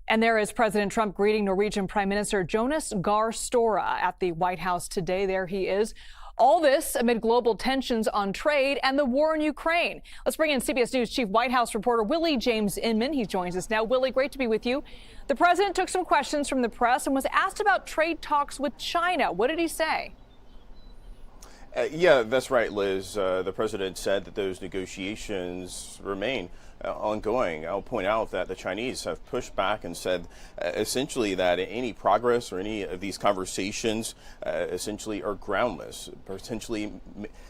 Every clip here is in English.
And there is President Trump greeting Norwegian Prime Minister Jonas Gahr Støre at the White House today. There he is. All this amid global tensions on trade and the war in Ukraine. Let's bring in CBS News Chief White House reporter Willie James Inman. He joins us now. Willie, great to be with you. The president took some questions from the press and was asked about trade talks with China. What did he say? Yeah, that's right, Liz. The president said that those negotiations remain ongoing. I'll point out that the Chinese have pushed back and said essentially that any progress or any of these conversations essentially are groundless, potentially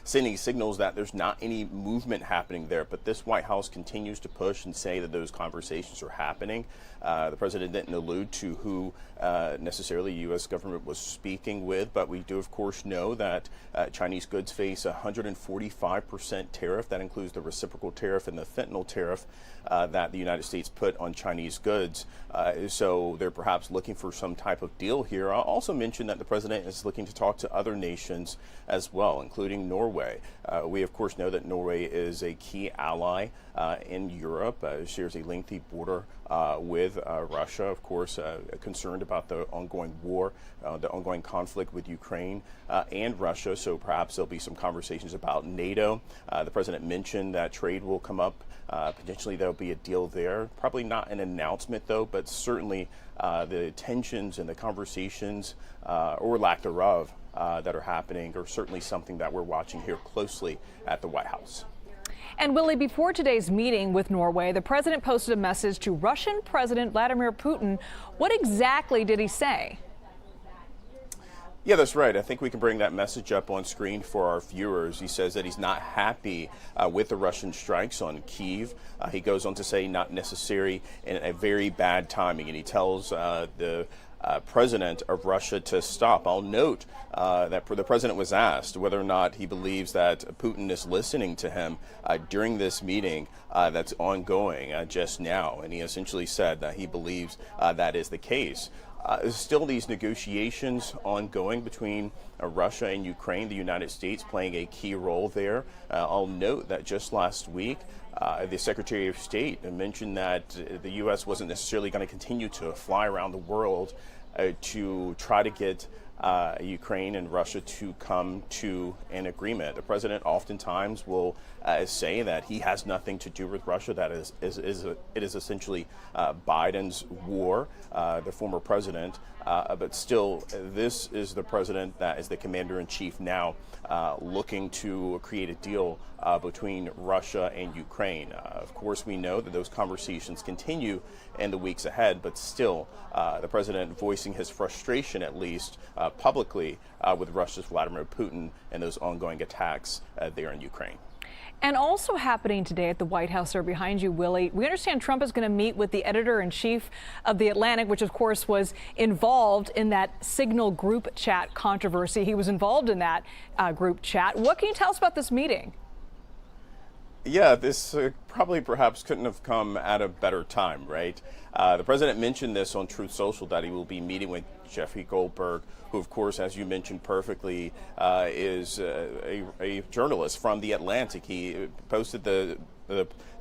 sending signals that there's not any movement happening there. But this White House continues to push and say that those conversations are happening. The president didn't allude to who necessarily the U.S. government was speaking with, but we do, of course, know that Chinese goods face a 145% tariff. That includes the reciprocal tariff and the fentanyl tariff that the United States put on Chinese goods. So they're perhaps looking for some type of deal here. I'll also mention that the president is looking to talk to other nations as well, including Norway. We, of course, know that Norway is a key ally in Europe, shares a lengthy border with Russia, of course, concerned about the ongoing war, the ongoing conflict with Ukraine and Russia. So perhaps there'll be some conversations about NATO. The president mentioned that trade will come up. Potentially there'll be a deal there. Probably not an announcement, though, but certainly the tensions and the conversations or lack thereof that are happening are certainly something that we're watching here closely at the White House. And Willie, before today's meeting with Norway, the president posted a message to Russian President Vladimir Putin. What exactly did he say? Yeah, that's right. I think we can bring that message up on screen for our viewers. He says that he's not happy with the Russian strikes on Kyiv. He goes on to say not necessary and a very bad timing. And he tells the president of Russia to stop. I'll note that the president was asked whether or not he believes that Putin is listening to him during this meeting that's ongoing just now. And he essentially said that he believes that is the case. Still these negotiations ongoing between Russia and Ukraine, the United States playing a key role there. I'll note that just last week, the Secretary of State mentioned that the U.S. wasn't necessarily going to continue to fly around the world to try to get Ukraine and Russia to come to an agreement. The president oftentimes will say that he has nothing to do with Russia. That it is essentially Biden's war, the former president. But still, this is the president that is the commander-in-chief now, looking to create a deal between Russia and Ukraine. Of course, we know that those conversations continue in the weeks ahead, but still, the president voicing his frustration, at least publicly, with Russia's Vladimir Putin and those ongoing attacks there in Ukraine. And also happening today at the White House, are behind you, Willie. We understand Trump is going to meet with the editor-in-chief of The Atlantic, which, of course, was involved in that Signal group chat controversy. He was involved in that group chat. What can you tell us about this meeting? Yeah, this probably perhaps couldn't have come at a better time, right? The president mentioned this on Truth Social, that he will be meeting with Jeffrey Goldberg, who, of course, as you mentioned perfectly, is a journalist from The Atlantic. He posted the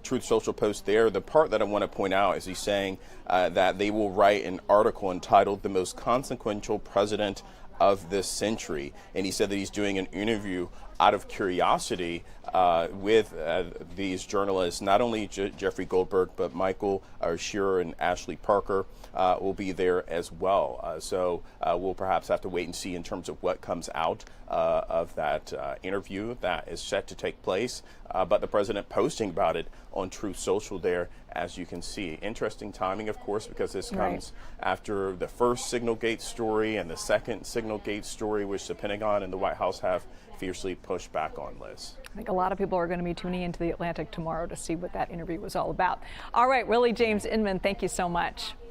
Truth Social post there. The part that I want to point out is he's saying that they will write an article entitled "The Most Consequential President of This Century." And he said that he's doing an interview out of curiosity with these journalists. Not only Jeffrey Goldberg, but Michael Shearer and Ashley Parker will be there as well. So we'll perhaps have to wait and see in terms of what comes out of that interview that is set to take place. But the president posting about it on Truth Social there, as you can see. Interesting timing, of course, because this comes after the first Signalgate story and the second Signalgate story, which the Pentagon and the White House have fiercely pushed back on, Liz. I think a lot of people are going to be tuning into The Atlantic tomorrow to see what that interview was all about. All right, Willie James Inman, thank you so much.